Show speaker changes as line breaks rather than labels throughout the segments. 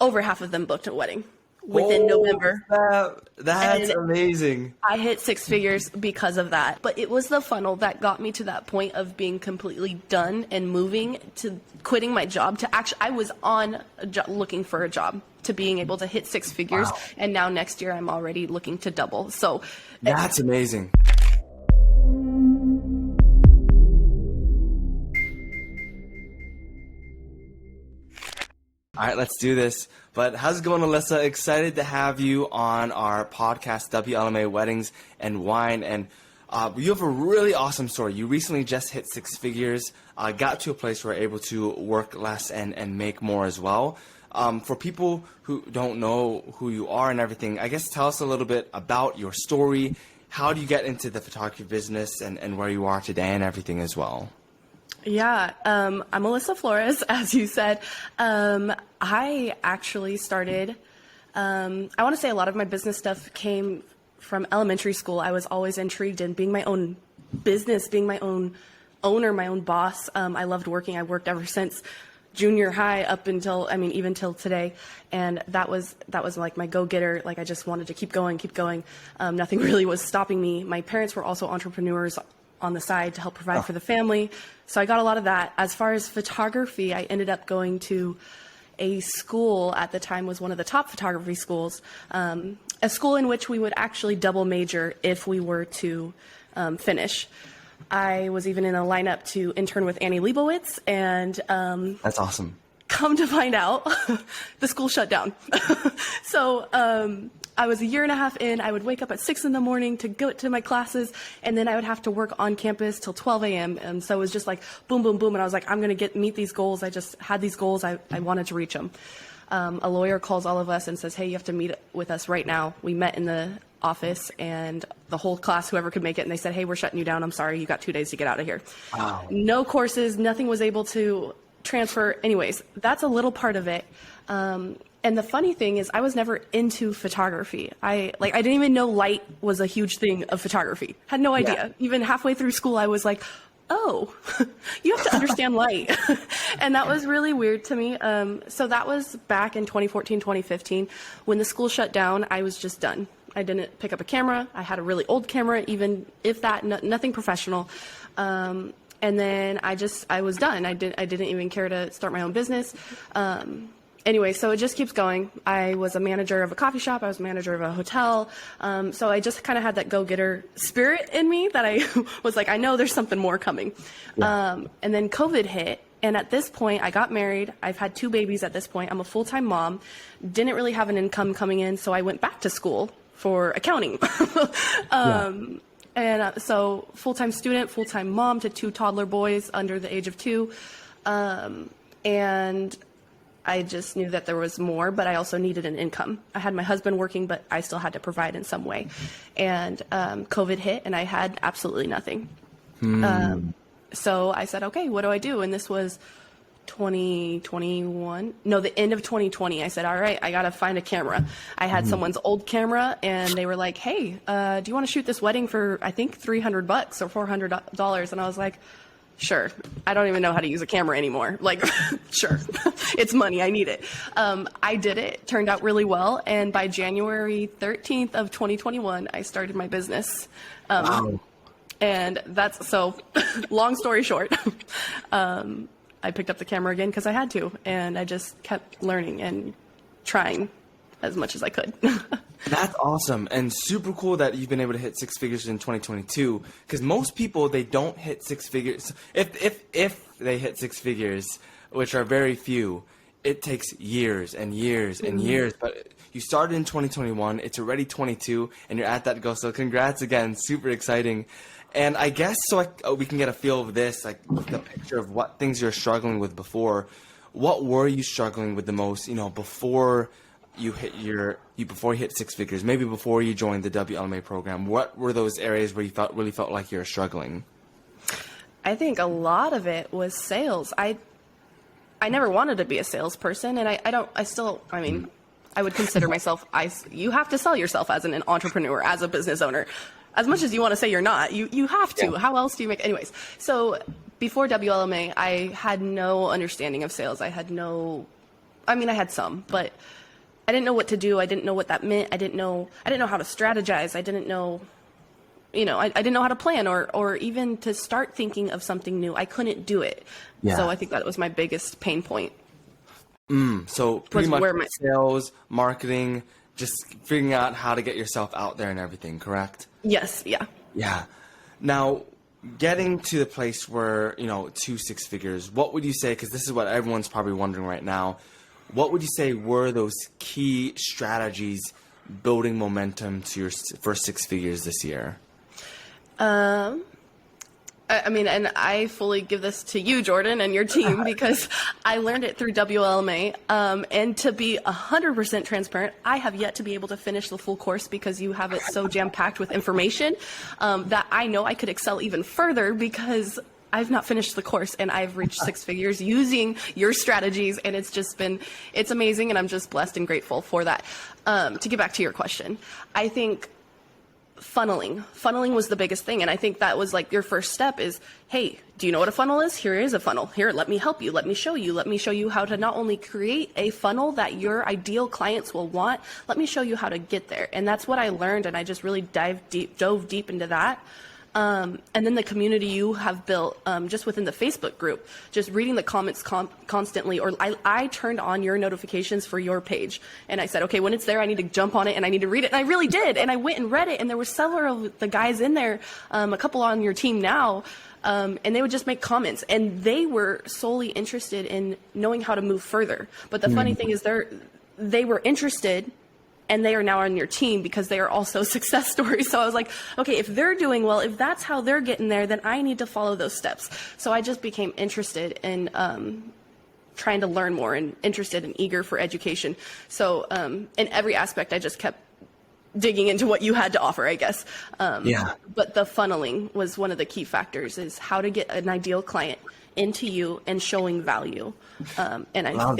over half of them booked a wedding within November.
That's amazing.
I hit six figures because of that. But it was the funnel that got me to that point of being completely done and moving to quitting my job to actually, I was on a looking for a job to being able to hit six figures. Wow. And now next year I'm already looking to double. So
that's amazing. All right, let's do this. But how's it going, Alyssa? Excited to have you on our podcast, WLMA Weddings and Wine. And you have a really awesome story. You recently just hit six figures, got to a place where you're able to work less and make more as well. For people who don't know who you are and everything, I guess tell us a little bit about your story. How do you get into the photography business and where you are today and everything as well?
Yeah, I'm Alyssa Flores, as you said. I actually started, I want to say a lot of my business stuff came from elementary school. I was always intrigued in being my own business, being my own owner, my own boss. I loved working. I worked ever since junior high up until, even till today. And that was like my go-getter. Like I just wanted to keep going. Nothing really was stopping me. My parents were also entrepreneurs on the side to help provide for the family. So I got a lot of that. As far as photography, I ended up going to a school at the time was one of the top photography schools, a school in which we would actually double major if we were to finish. I was even in a lineup to intern with Annie Leibovitz, and
that's awesome.
Come to find out, the school shut down. So I was a year and a half in. I would wake up at 6 in the morning to go to my classes, and then I would have to work on campus till 12 a.m. And so it was just like boom, boom, boom. And I was like, I'm going to meet these goals. I just had these goals. I wanted to reach them. A lawyer calls all of us and says, hey, you have to meet with us right now. We met in the office, and the whole class, whoever could make it, and they said, hey, we're shutting you down. I'm sorry. You got 2 days to get out of here. Wow. No courses. Nothing was able to transfer. Anyways, that's a little part of it. And the funny thing is I was never into photography. I didn't even know light was a huge thing of photography. Had no idea. Yeah. Even halfway through school, I was like, oh, you have to understand light. And that was really weird to me. So that was back in 2014, 2015. When the school shut down, I was just done. I didn't pick up a camera. I had a really old camera, even if that, nothing professional. And then I was done. I didn't even care to start my own business. Anyway, so it just keeps going. I was a manager of a coffee shop. I was a manager of a hotel. So I just kind of had that go-getter spirit in me that I was like, I know there's something more coming. Yeah. And then COVID hit. And at this point, I got married. I've had 2 babies at this point. I'm a full-time mom. Didn't really have an income coming in. So I went back to school for accounting. And so full-time student, full-time mom to 2 toddler boys under the age of 2. And I just knew that there was more, but I also needed an income. I had my husband working, but I still had to provide in some way. And COVID hit, and I had absolutely nothing. So I said, okay, what do I do? And this was 2021. No, the end of 2020. I said, all right, I got to find a camera. I had someone's old camera, and they were like, hey, do you want to shoot this wedding for, I think, $300 or $400? And I was like, sure. I don't even know how to use a camera anymore. Like, sure. It's money. I need it. I did it. Turned out really well. And by January 13th of 2021, I started my business. Wow. And that's, so long story short, I picked up the camera again because I had to. And I just kept learning and trying as much as I could.
That's awesome and super cool that you've been able to hit 6 figures in 2022, because most people, they don't hit 6 figures. If they hit 6 figures, which are very few, it takes years and years and years. But you started in 2021, it's already 22, and you're at that goal. So congrats again, super exciting. And I guess so we can get a feel of this, like the picture of what things you're struggling with before. What were you struggling with the most, before you hit 6 figures, maybe before you joined the WLMA program? What were those areas where you really felt like you were struggling?
I think a lot of it was sales. I never wanted to be a salesperson, and I would consider myself, you have to sell yourself as an entrepreneur, as a business owner. As much as you want to say you're not, you have to. Yeah. How else do you make, anyways? So before WLMA, I had no understanding of sales. I I mean, I had some, but I didn't know what to do. I didn't know what that meant. I didn't know how to strategize. I didn't know, I didn't know how to plan or even to start thinking of something new. I couldn't do it.
Yeah.
So I think that was my biggest pain point.
So pretty
Was
much sales, marketing, just figuring out how to get yourself out there and everything, correct?
Yes. Yeah.
Yeah. Now, getting to the place where, to six figures, what would you say, because this is what everyone's probably wondering right now, what would you say were those key strategies building momentum to your first six figures this year?
I mean, and I fully give this to you, Jordan, and your team, because I learned it through WLMA. And to be 100% transparent, I have yet to be able to finish the full course because you have it so jam-packed with information that I know I could excel even further because I've not finished the course and I've reached six figures using your strategies. And it's amazing. And I'm just blessed and grateful for that. To get back to your question, I think funneling was the biggest thing. And I think that was like your first step is, hey, do you know what a funnel is? Here is a funnel. Here, let me help you. Let me show you how to not only create a funnel that your ideal clients will want, let me show you how to get there. And that's what I learned. And I just really dove deep into that. And then the community you have built just within the Facebook group, just reading the comments constantly, or I turned on your notifications for your page and I said, okay, when it's there, I need to jump on it and I need to read it. And I really did. And I went and read it and there were several of the guys in there, a couple on your team now, and they would just make comments and they were solely interested in knowing how to move further. But the funny thing is they were interested and they are now on your team because they are also success stories. So I was like, okay, if they're doing well, if that's how they're getting there, then I need to follow those steps. So I just became interested in trying to learn more and interested and eager for education. So in every aspect, I just kept digging into what you had to offer, I guess. But the funneling was one of the key factors, is how to get an ideal client into you and showing value. And I love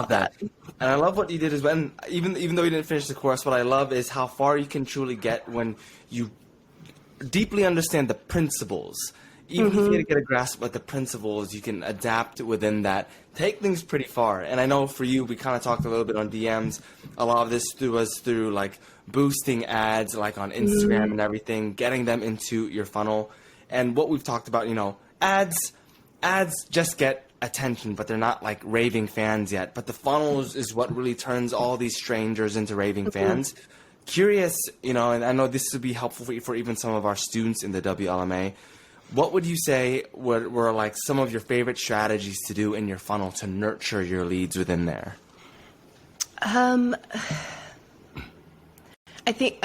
that. And I love what you did is when, even though you didn't finish the course, what I love is how far you can truly get when you deeply understand the principles. Even if you get a grasp of the principles, you can adapt within that, take things pretty far. And I know for you, we kind of talked a little bit on DMs. A lot of this was through like boosting ads, like on Instagram and everything, getting them into your funnel. And what we've talked about, ads just get attention, but they're not like raving fans yet. But the funnels is what really turns all these strangers into raving fans. Curious, and I know this would be helpful for even some of our students in the WLMA. What would you say were like some of your favorite strategies to do in your funnel to nurture your leads within there? I think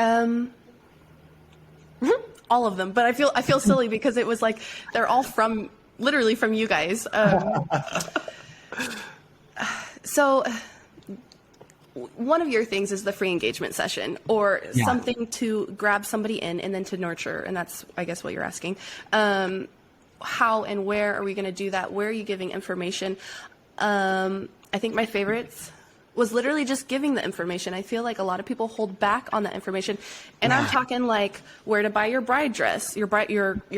all of them, but I feel silly because it was like they're all literally from you guys. So one of your things is the free engagement session or something to grab somebody in and then to nurture. And that's, I guess, what you're asking. How and where are we going to do that? Where are you giving information? I think my favorites was literally just giving the information. I feel like a lot of people hold back on that information. And I'm talking like where to buy your bride dress, your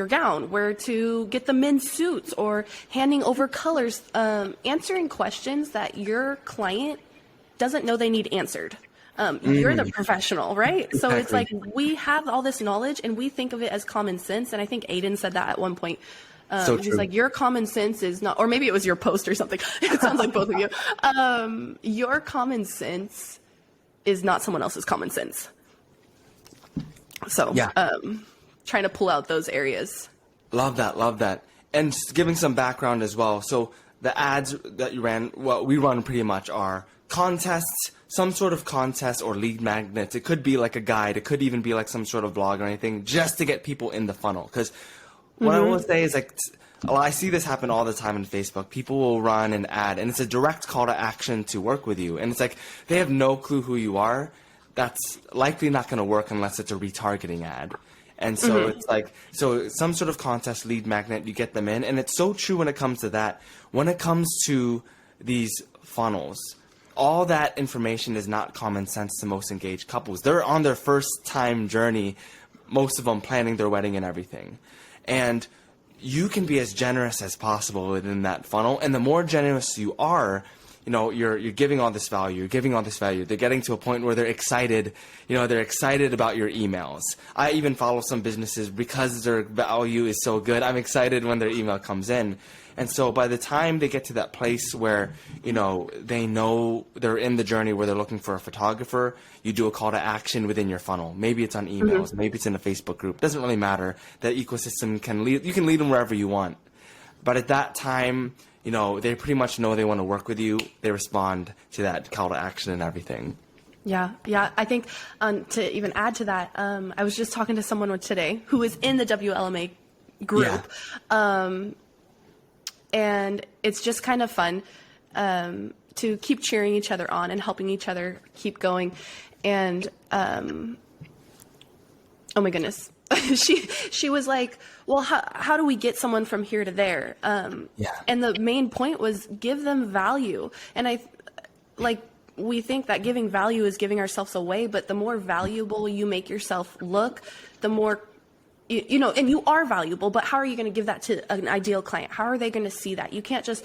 gown, where to get the men's suits, or handing over colors, answering questions that your client doesn't know they need answered. You're the professional, right? Exactly. So it's like we have all this knowledge and we think of it as common sense. And I think Aiden said that at one point. He's like, your common sense is not, or maybe it was your post or something. It sounds like both of you. Your common sense is not someone else's common sense. So, trying to pull out those areas.
Love that. And just giving some background as well. So the ads that you ran, what we run pretty much are contests, some sort of contest or lead magnets. It could be like a guide. It could even be like some sort of blog or anything, just to get people in the funnel. Because what I will say is like, I see this happen all the time on Facebook. People will run an ad and it's a direct call to action to work with you. And it's like, they have no clue who you are. That's likely not going to work unless it's a retargeting ad. And so it's like, so some sort of contest, lead magnet, you get them in. And it's so true when it comes to that. When it comes to these funnels, all that information is not common sense to most engaged couples. They're on their first time journey, most of them planning their wedding and everything. And you can be as generous as possible within that funnel. And the more generous you are, you're giving all this value, you're giving all this value. They're getting to a point where they're excited, they're excited about your emails. I even follow some businesses because their value is so good. I'm excited when their email comes in. And so by the time they get to that place where, they know they're in the journey where they're looking for a photographer, you do a call to action within your funnel. Maybe it's on emails, maybe it's in a Facebook group. Doesn't really matter. That ecosystem you can lead them wherever you want. But at that time, they pretty much know they want to work with you. They respond to that call to action and everything.
Yeah. I think to even add to that, I was just talking to someone today who is in the WLMA group. Yeah. And it's just kind of fun to keep cheering each other on and helping each other keep going. And oh my goodness, she was like, well, how do we get someone from here to there? And the main point was give them value. And we think that giving value is giving ourselves away, but the more valuable you make yourself look, the more and you are valuable, but how are you going to give that to an ideal client? How are they going to see that? You can't just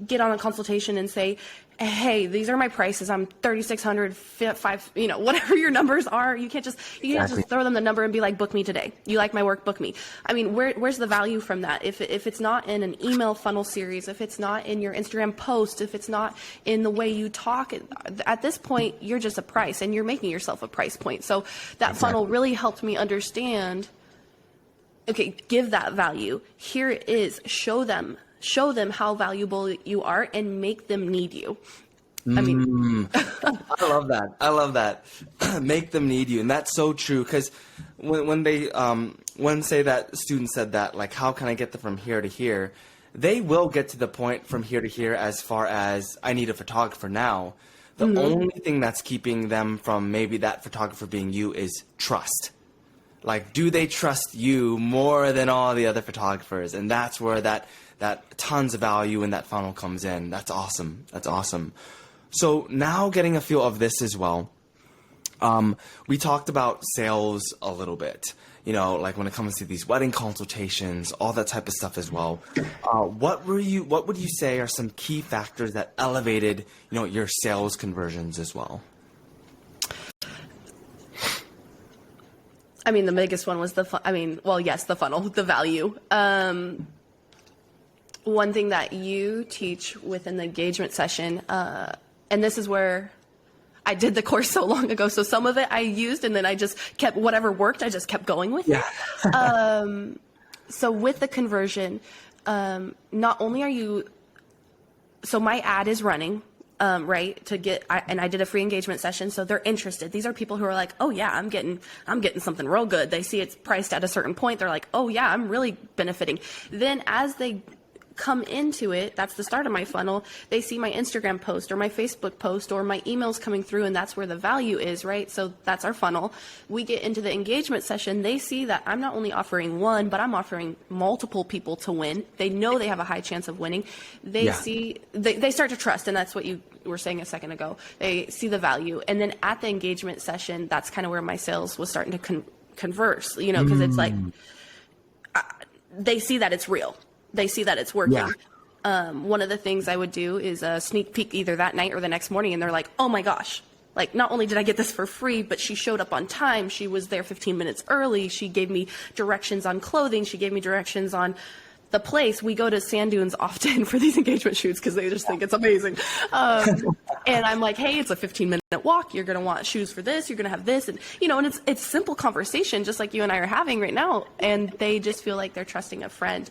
get on a consultation and say, hey, these are my prices. I'm $3,600, $5, whatever your numbers are. You can't just throw them the number and be like, book me today. You like my work, book me. I mean, where's the value from that? If it's not in an email funnel series, if it's not in your Instagram post, if it's not in the way you talk, at this point, you're just a price and you're making yourself a price point. So that funnel really helped me understand, okay, give that value. Here it is. Show them how valuable you are and make them need you. I mean,
I love that. Make them need you. And that's so true. Cause when say that student said that, like, how can I get them from here to here? They will get to the point from here to here as far as I need a photographer now. The only thing that's keeping them from maybe that photographer being you is trust. Like, do they trust you more than all the other photographers? And that's where that tons of value in that funnel comes in. That's awesome. So now getting a feel of this as well, we talked about sales a little bit, like when it comes to these wedding consultations, all that type of stuff as well. What would you say are some key factors that elevated, your sales conversions as well?
I mean, the biggest one was the funnel, the value. One thing that you teach within the engagement session, and this is where I did the course so long ago, so some of it I used, and then I just kept whatever worked, I just kept going with it. So with the conversion, not only are you, so my ad is running, right, and I did a free engagement session, so they're interested. These are people who are like, oh yeah, I'm getting something real good. They see it's priced at a certain point. They're like, oh yeah, I'm really benefiting. Then as they come into it, that's the start of my funnel. They see my Instagram post or my Facebook post or my emails coming through, and that's where the value is, right? So that's our funnel. We get into the engagement session. They see that I'm not only offering one, but I'm offering multiple people to win. They know they have a high chance of winning. They start to trust, and that's what you were saying a second ago. They see the value. And then at the engagement session, that's kind of where my sales was starting to converse, because it's like, they see that it's real. They see that it's working. One of the things I would do is a sneak peek either that night or the next morning, and they're like, oh my gosh, like, not only did I get this for free, but she showed up on time. She was there 15 minutes early. She gave me directions on clothing. She gave me directions on the place. We go to sand dunes often for these engagement shoots because they just think it's amazing. And I'm like, hey, it's a 15-minute walk. You're going to want shoes for this. You're going to have this. And, and it's simple conversation, just like you and I are having right now. And they just feel like they're trusting a friend.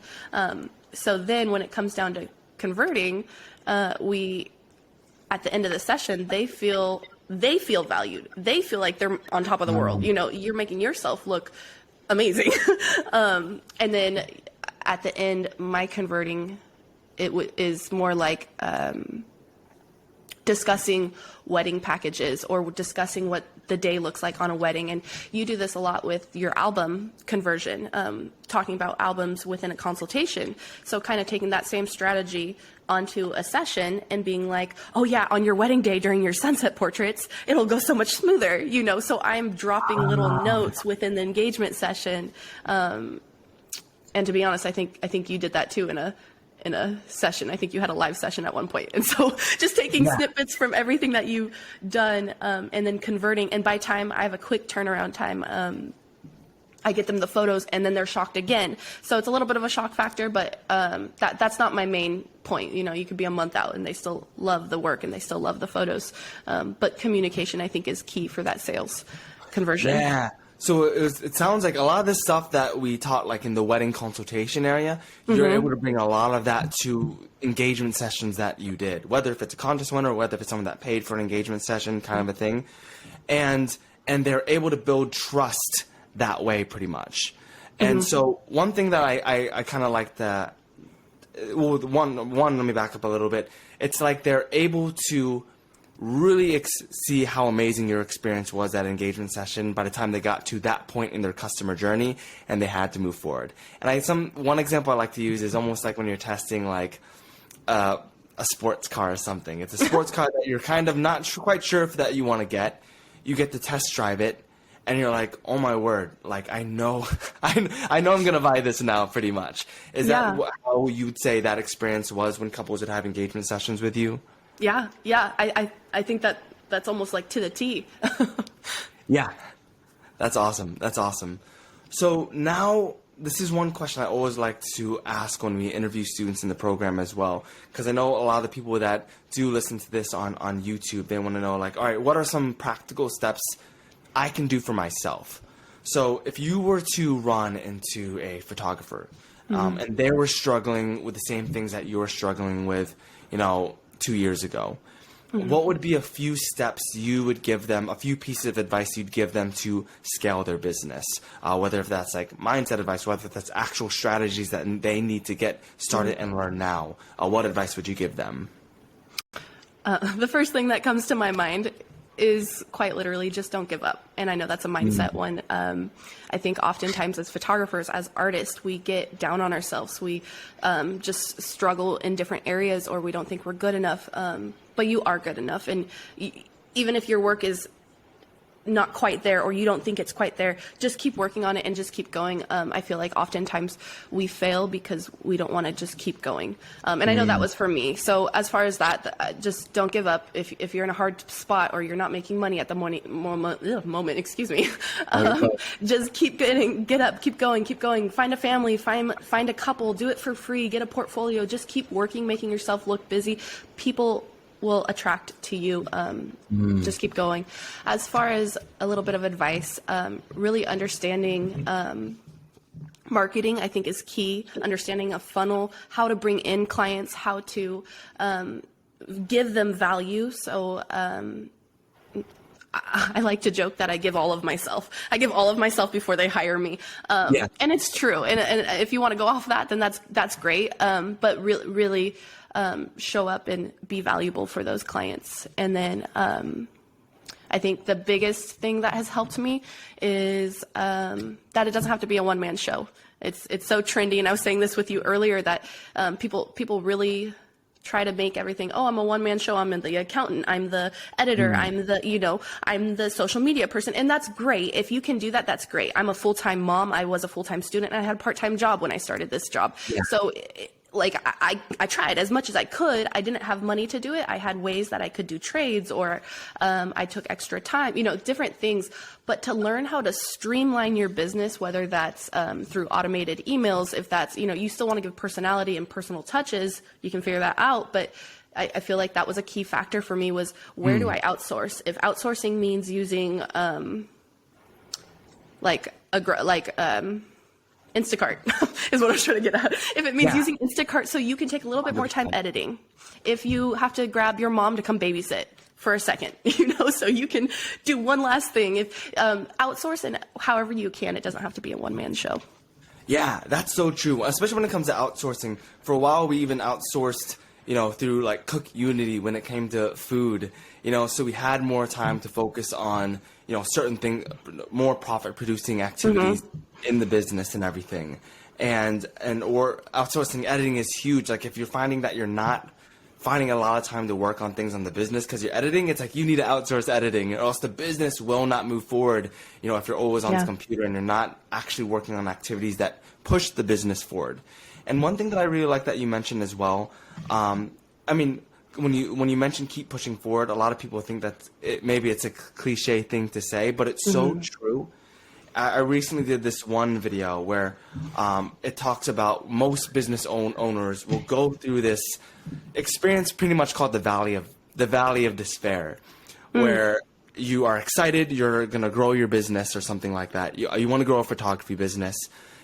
So then when it comes down to converting, at the end of the session, they feel valued. They feel like they're on top of the world. You're making yourself look amazing. And then at the end, my converting, is more like discussing wedding packages or discussing what the day looks like on a wedding. And you do this a lot with your album conversion, talking about albums within a consultation. So kind of taking that same strategy onto a session and being like, oh yeah, on your wedding day during your sunset portraits, it'll go so much smoother, so I'm dropping little notes within the engagement session. And to be honest, I think you did that too in in a session. I think you had a live session at one point. And so just taking snippets from everything that you've done, and then converting. And by time I have a quick turnaround time, I get them the photos and then they're shocked again. So it's a little bit of a shock factor, but that's not my main point. You know, you could be a month out and they still love the work and they still love the photos. But communication, I think, is key for that sales conversion.
Yeah. So it sounds like a lot of the stuff that we taught, like in the wedding consultation area, you're able to bring a lot of that to engagement sessions that you did, whether if it's a contest winner or whether if it's someone that paid for an engagement session kind of a thing. And they're able to build trust that way pretty much. And so one thing that I kind of like that, well, one, let me back up a little bit. It's like they're able to really see how amazing your experience was at engagement session by the time they got to that point in their customer journey and they had to move forward. And one example I like to use is almost like when you're testing like a sports car or something. It's a sports car that you're kind of not quite sure if that you want to get. You get to test drive it and you're like, oh my word, like I know I'm going to buy this now pretty much. Is that how you'd say that experience was when couples would have engagement sessions with you?
Yeah. I think that's almost like to the T.
Yeah, that's awesome. So now, this is one question I always like to ask when we interview students in the program as well, because I know a lot of the people that do listen to this on YouTube, they want to know, like, all right, what are some practical steps I can do for myself? So if you were to run into a photographer and they were struggling with the same things that you were struggling with, 2 years ago, what would be a few steps you would give them, a few pieces of advice you'd give them to scale their business? Whether if that's like mindset advice, whether that's actual strategies that they need to get started and learn now, what advice would you give them?
The first thing that comes to my mind is quite literally just don't give up. And I know that's a mindset one. I think oftentimes as photographers, as artists, we get down on ourselves. We just struggle in different areas, or we don't think we're good enough. But you are good enough. And even if your work is not quite there, or you don't think it's quite there, just keep working on it and just keep going. I feel like oftentimes we fail because we don't want to just keep going. And I know that was for me. So as far as that, just don't give up. If you're in a hard spot or you're not making money at the moment, excuse me, just get up, keep going, find a family, find a couple, do it for free, get a portfolio, just keep working, making yourself look busy. People will attract to you. Just keep going. As far as a little bit of advice, really understanding marketing, I think, is key. Understanding a funnel, how to bring in clients, how to give them value. So I like to joke that I give all of myself. I give all of myself before they hire me. And it's true. And if you want to go off that, then that's great. But really show up and be valuable for those clients. And then I think the biggest thing that has helped me is that it doesn't have to be a one-man show. It's so trendy, and I was saying this with you earlier, that people really try to make everything, I'm a one-man show, I'm the accountant, I'm the editor, I'm the social media person, and that's great. If you can do that, that's great. I'm a full-time mom, I was a full-time student, and I had a part-time job when I started this job. So I tried as much as I could. I didn't have money to do it. I had ways that I could do trades, or I took extra time, different things. But to learn how to streamline your business, whether that's through automated emails, if that's, you still want to give personality and personal touches, you can figure that out. But I feel like that was a key factor for me, was where do I outsource? If outsourcing means using Instacart is what I was trying to get at. If it means using Instacart so you can take a little bit more time editing. If you have to grab your mom to come babysit for a second, so you can do one last thing. If outsource, and however you can, it doesn't have to be a one-man show.
Yeah, that's so true. Especially when it comes to outsourcing. For a while, we even outsourced, through like Cook Unity when it came to food, so we had more time to focus on, certain things, more profit producing activities in the business and everything. Or outsourcing editing is huge. Like if you're finding that you're not finding a lot of time to work on things on the business because you're editing, it's like you need to outsource editing, or else the business will not move forward, if you're always on the computer and you're not actually working on activities that push the business forward. And one thing that I really like that you mentioned as well, I mean, when you mention keep pushing forward, a lot of people think that maybe it's a cliche thing to say, but it's so true. I recently did this one video where it talks about most business owners will go through this experience pretty much called the valley of despair, where you are excited, you're going to grow your business or something like that. You want to grow a photography business,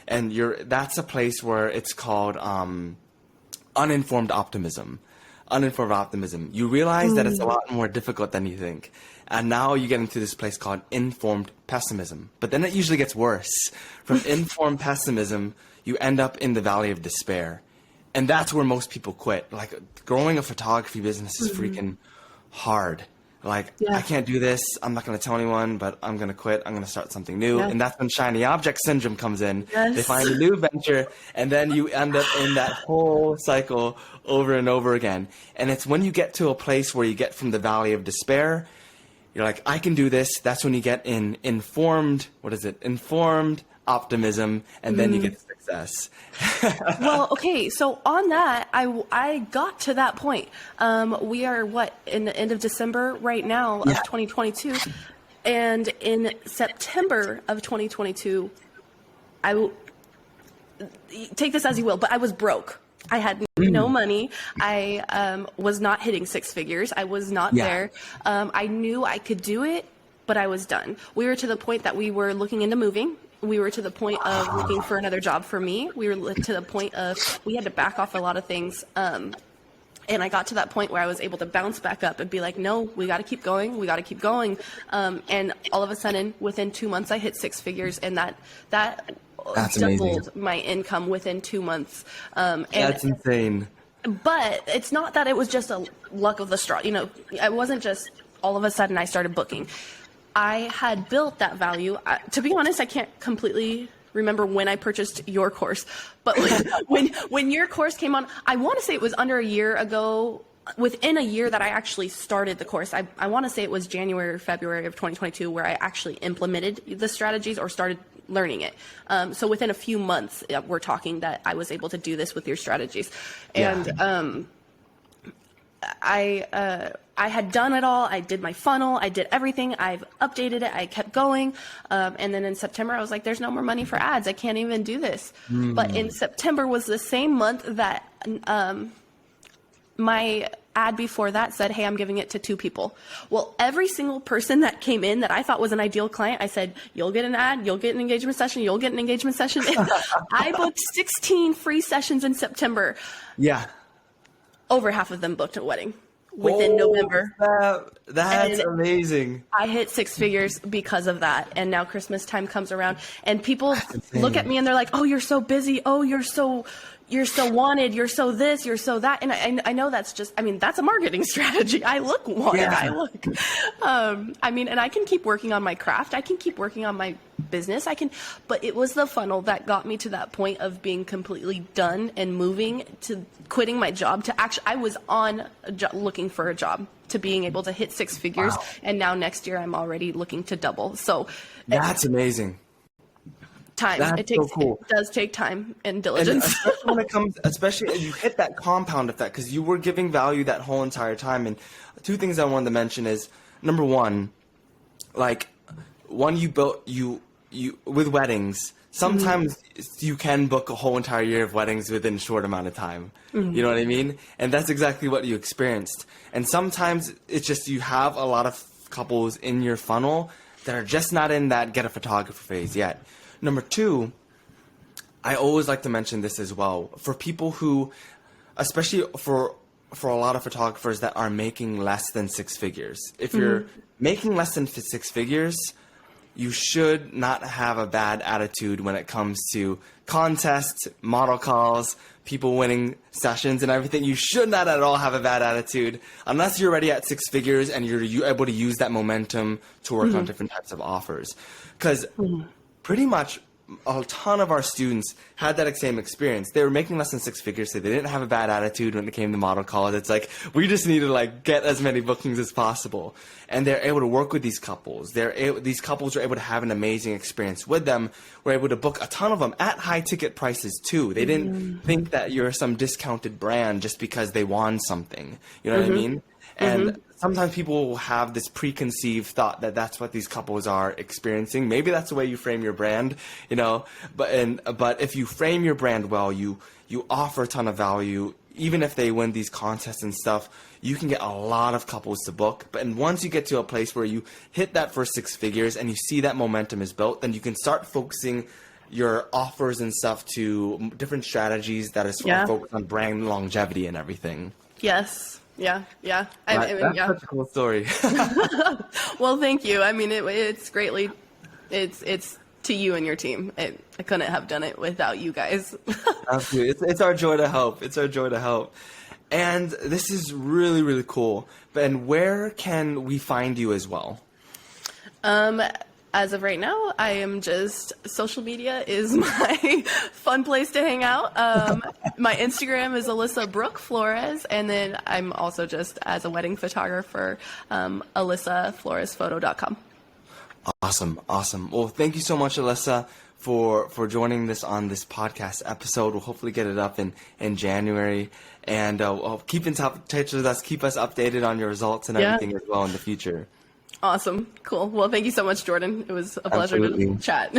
and that's a place where it's called uninformed optimism. Uninformed optimism. You realize that it's a lot more difficult than you think. And now you get into this place called informed pessimism. But then it usually gets worse. From informed pessimism, you end up in the valley of despair. And that's where most people quit. Like, growing a photography business is freaking hard. Like, I can't do this. I'm not going to tell anyone, but I'm going to quit. I'm going to start something new. And that's when shiny object syndrome comes in. They find a new venture, and then you end up in that whole cycle over and over again. And it's when you get to a place where you get from the valley of despair, you're like, I can do this. That's when you get in informed optimism, and then you get success.
Well, okay, so on that, I got to that point. We are in the end of December right now of 2022, and in September of 2022, take this as you will, but I was broke. I had no money. I was not hitting six figures. I was not there. I knew I could do it, but I was done. We were to the point that we were looking into moving. We were to the point of looking for another job for me. We were to the point of we had to back off a lot of things. And I got to that point where I was able to bounce back up and be like, no, we got to keep going. We got to keep going. And all of a sudden, within 2 months, I hit six figures, and that
That's
doubled
amazing.
my income within 2 months.
That's insane.
But it's not that it was just a luck of the straw. You know, it wasn't just all of a sudden I started booking. I had built that value. To be honest, I can't completely remember when I purchased your course, but when your course came on, I want to say it was under a year ago. Within a year that I actually started the course, I want to say it was January or February of 2022 where I actually implemented the strategies or started learning it. So within a few months, we're talking that I was able to do this with your strategies. And I had done it all. I did my funnel. I did everything. I've updated it. I kept going. And then in September, I was like, there's no more money for ads. I can't even do this. But in September was the same month that my ad before that said, hey, I'm giving it to 2 people. Well, every single person that came in that I thought was an ideal client, I said, you'll get an ad, you'll get an engagement session, you'll get an engagement session. I booked 16 free sessions in September.
Yeah.
Over half of them booked a wedding within November.
That's amazing.
I hit 6 figures because of that. And now Christmas time comes around and people look at me and they're like, oh, you're so busy. Oh, you're so wanted. You're so this, you're so that. And I know that's just, that's a marketing strategy. I look wanted. Yeah. And I can keep working on my craft. I can keep working on my business. But it was the funnel that got me to that point of being completely done and moving to quitting my job to actually, I was on looking for a job to being able to hit 6 figures. Wow. And now next year I'm already looking to double. So
that's amazing.
Time.
That's so cool.
It does take time and diligence.
And especially you hit that compound effect because you were giving value that whole entire time. And 2 things I wanted to mention is, number one, you built you with weddings. Sometimes you can book a whole entire year of weddings within a short amount of time. You know what I mean? And that's exactly what you experienced. And sometimes it's just you have a lot of couples in your funnel that are just not in that get a photographer phase yet. Number 2, I always like to mention this as well. For people who, especially for a lot of photographers that are making less than 6 figures. If you're making less than 6 figures, you should not have a bad attitude when it comes to contests, model calls, people winning sessions and everything. You should not at all have a bad attitude unless you're already at 6 figures and you're able to use that momentum to work on different types of offers. Because pretty much a ton of our students had that same experience. They were making less than six figures, so they didn't have a bad attitude when it came to model calls. It's like, we just need to like get as many bookings as possible. And they're able to work with these couples. These couples are able to have an amazing experience with them. We're able to book a ton of them at high ticket prices too. They didn't think that you're some discounted brand just because they won something. You know what I mean? And sometimes people will have this preconceived thought that that's what these couples are experiencing. Maybe that's the way you frame your brand, you know. But if you frame your brand well, you offer a ton of value. Even if they win these contests and stuff, you can get a lot of couples to book. And once you get to a place where you hit that first six figures and you see that momentum is built, then you can start focusing your offers and stuff to different strategies that is focused on brand longevity and everything.
Yes. Yeah.
That's such a cool story.
Well, thank you. I mean, it's greatly, it's to you and your team. I couldn't have done it without you guys.
Absolutely. It's our joy to help. It's our joy to help. And this is really, really cool. And where can we find you as well?
As of right now, I am just, social media is my fun place to hang out. My Instagram is Alyssa Brooke Flores, and then I'm also just as a wedding photographer, alyssafloresphoto.com. Awesome.
Well, thank you so much, Alyssa, for joining this on this podcast episode. We'll hopefully get it up in January. And keep in touch with us. Keep us updated on your results and everything as well in the future.
Awesome. Cool. Well, thank you so much, Jordan. It was a pleasure to chat.